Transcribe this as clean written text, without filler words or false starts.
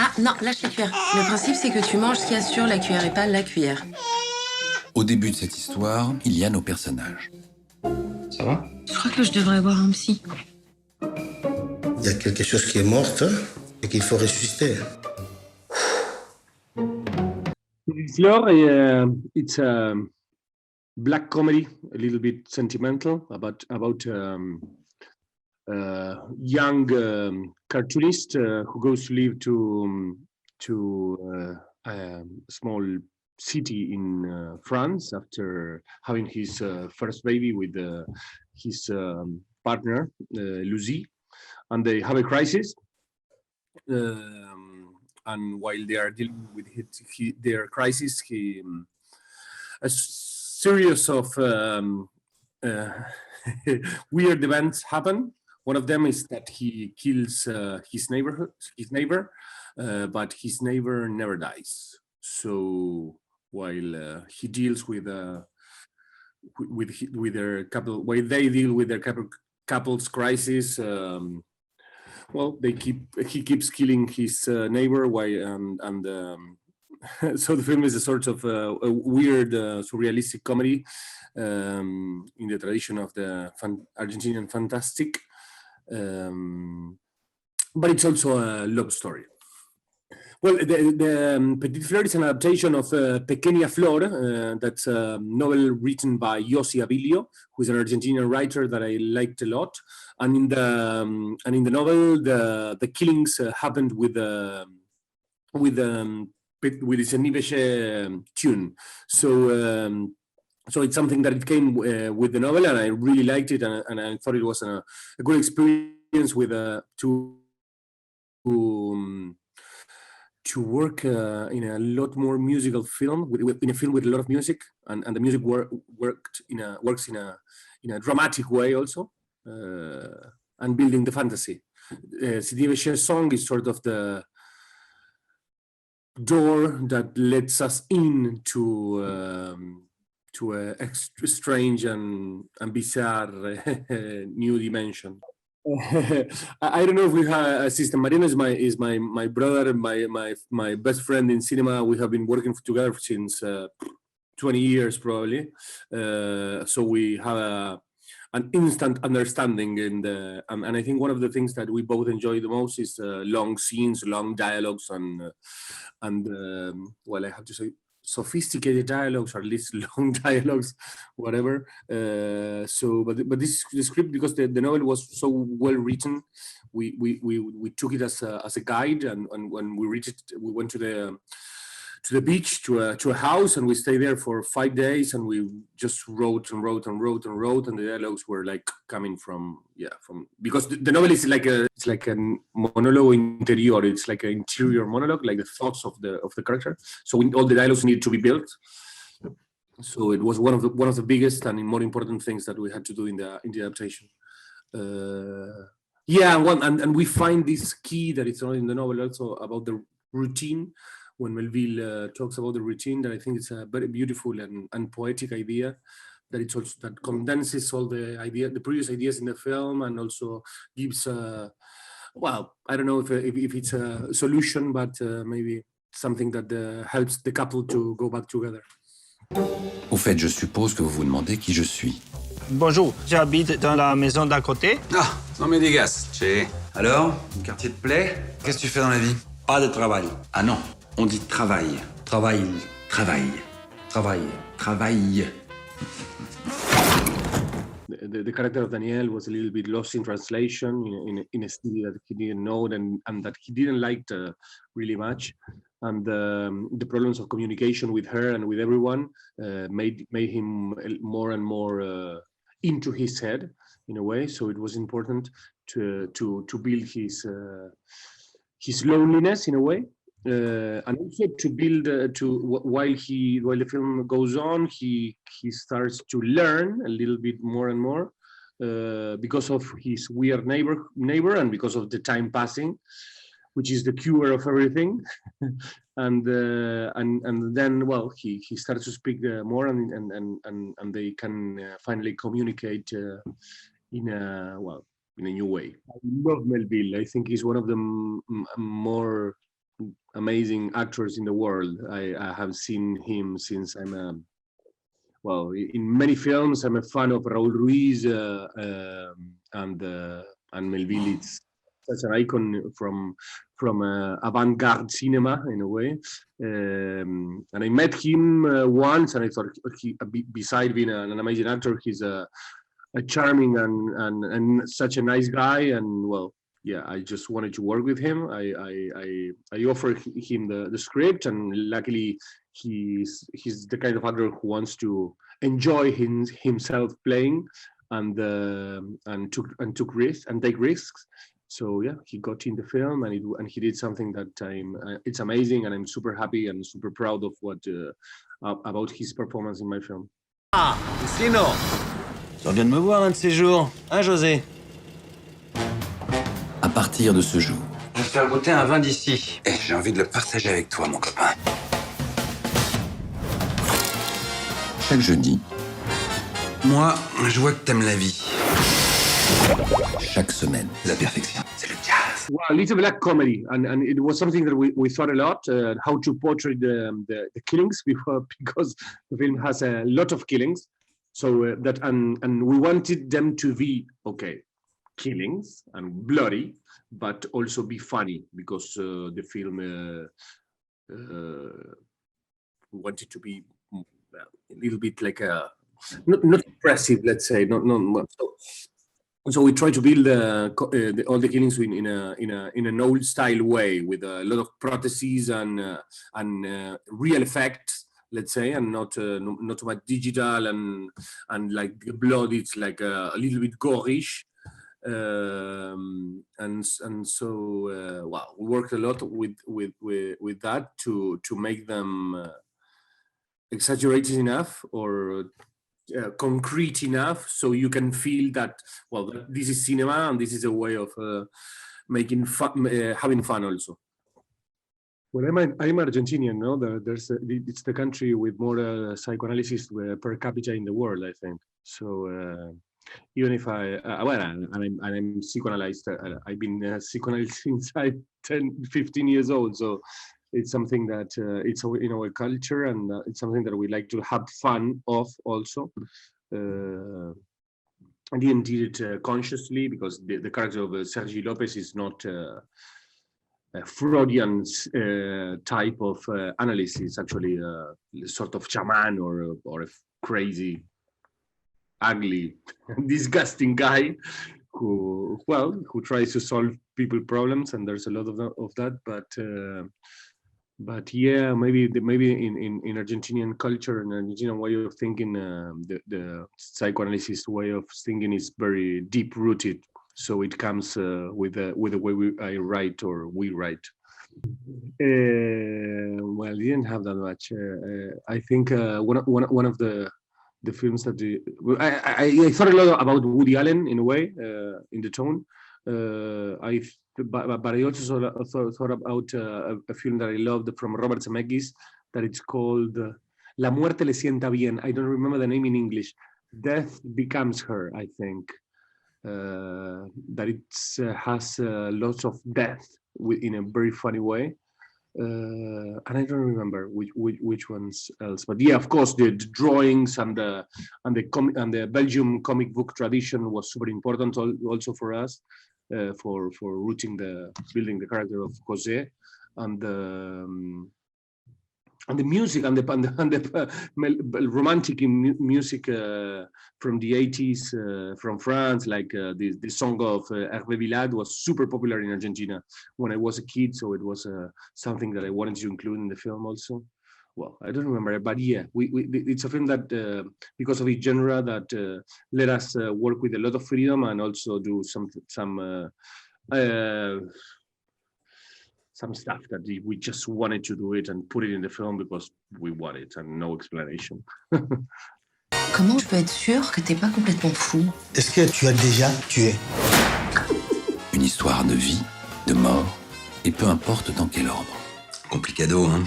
Ah non, lâche la cuillère. Le principe, c'est que tu manges ce qu'il y a sur la cuillère et pas la cuillère. Au début de cette histoire, il y a nos personnages. Ça va? Je crois que je devrais avoir un psy. Il y a quelque chose qui est mort et qu'il faut ressusciter. Fleur, it's a black comedy, a little bit sentimental about young cartoonist who goes to live to a small city in France after having his first baby with his partner Lucy, and they have a crisis. And while they are dealing with their crisis, a series of weird events happen. One of them is that he kills his neighbor, but his neighbor never dies. So while he deals with their couple, while they deal with their couple's crisis, well, he keeps killing his neighbor. So the film is a sort of a weird, surrealistic comedy in the tradition of the Argentinian fantastic, but it's also a love story. Well, the Petite Fleur is an adaptation of Pequeña Flor. That's a novel written by Yossi Abilio, who is an Argentinian writer that I liked a lot. And in the novel, the killings happened with this Eniveche tune. So it's something that it came with the novel, and I really liked it, and I thought it was a good experience with to work in a lot more musical film, in a film with a lot of music, and the music works in a dramatic way also, and building the fantasy. Sidney song is sort of the door that lets us in to a strange and bizarre new dimension. I don't know if we have a system. Mariano is my brother and my best friend in cinema. We have been working together since 20 years probably. So we have an instant understanding and I think one of the things that we both enjoy the most is long scenes, long dialogues, and well, I have to say sophisticated dialogues, or at least long dialogues, whatever. But this the script, because the novel was so well written, we took it as a guide, and when we reached it, we went to the beach, to a house, and we stayed there for 5 days, and we just wrote, and the dialogues were like coming from because the novel is like a monologue interior. It's like an interior monologue, like the thoughts of the character. So all the dialogues need to be built. So it was one of the biggest and more important things that we had to do in the adaptation. And we find this key that it's not in the novel also about the routine. When Melville talks about the routine, that I think it's a very beautiful and poetic idea, that it's also that condenses all the previous ideas in the film, and also gives I don't know if it's a solution, but maybe something that helps the couple to go back together. Au fait, je suppose que vous vous demandez qui je suis. Bonjour, j'habite dans la maison d'à côté. Ah, non mais dégasse. Alors, le quartier te plaît? Qu'est-ce que tu fais dans la vie? Pas de travail. Ah non, on dit travail. Travail. Travail. Travail. Travail. The character of Daniel was a little bit lost in translation in a city that he didn't know and that he didn't like really much. And the problems of communication with her and with everyone made him more and more into his head, in a way. So it was important to build his loneliness, in a way, and also to build while the film goes on, he starts to learn a little bit more and more because of his weird neighbor and because of the time passing, which is the cure of everything. and then, well, he starts to speak more, and they can finally communicate in a new way. I love Melville. I think he's one of the more amazing actors in the world. I have seen him since I'm in many films. I'm a fan of Raúl Ruiz and Melville. It's such an icon from avant-garde cinema in a way. And I met him once, and I thought beside being an amazing actor, he's a charming and such a nice guy. And well, yeah, I just wanted to work with him. I offered him the script, and luckily he's the kind of actor who wants to enjoy himself playing and took risks and take risks. So yeah, he got in the film, and he did something that it's amazing, and I'm super happy and super proud of what about his performance in my film. Ah, Sino, tu reviens de me voir un de ces jours, hein, José? À partir de ce jour, Je vais te faire goûter un vin d'ici. Et j'ai envie de le partager avec toi, mon copain. chaque jeudi, Moi, je vois que t'aimes la vie. chaque semaine, La perfection, c'est le jazz. Well, it's a black comedy, and it was something that we thought a lot, how to portray the killings because the film has a lot of killings. So and we wanted them to be killings and bloody, but also be funny because the film wanted to be a little bit like a not impressive, let's say, so we try to build all the killings in an old style way with a lot of prostheses and real effects, let's say, and not too much digital and like the blood. It's like a little bit gorish, and so we worked a lot with that to make them exaggerated enough or concrete enough so you can feel that this is cinema and this is a way of making fun, having fun also. Well, I'm Argentinian, no? It's the country with more psychoanalysis per capita in the world, I think. So even if I'm psychoanalyzed, I've been psychoanalyzed since I'm 10, 15 years old. So it's something that it's in our culture, and it's something that we like to have fun of also. I didn't do it consciously because the character of Sergi Lopez is not a Freudian type of analysis. It's actually a sort of shaman or a crazy, ugly, disgusting guy who tries to solve people's problems, and there's a lot of that. But yeah, maybe in Argentinian culture and Argentinian way of thinking, the psychoanalysis way of thinking is very deep rooted. So it comes with the way I write or we write. Well, I didn't have that much. I think one of the films that I thought a lot about Woody Allen in a way, in the tone. But I also thought about a film that I loved from Robert Zemeckis, that it's called La Muerte le sienta bien. I don't remember the name in English. Death Becomes Her, I think. That it has lots of death in a very funny way. And I don't remember which ones else, but yeah, of course, the drawings and the Belgium comic book tradition was super important also for us, for building the character of José, and the music and the romantic music from the 80s from France, like the song of Hervé Villard was super popular in Argentina when I was a kid, so it was something that I wanted to include in the film also. Well, I don't remember, but yeah, it's a film that because of its genre that let us work with a lot of freedom and also do some stuff that we just wanted to do it and put it in the film because we want it and no explanation. Comment je peux être sûre que t'es pas complètement fou? Est-ce que tu as déjà tué? une histoire de vie, de mort, et peu importe dans quel ordre. Complicado, hein.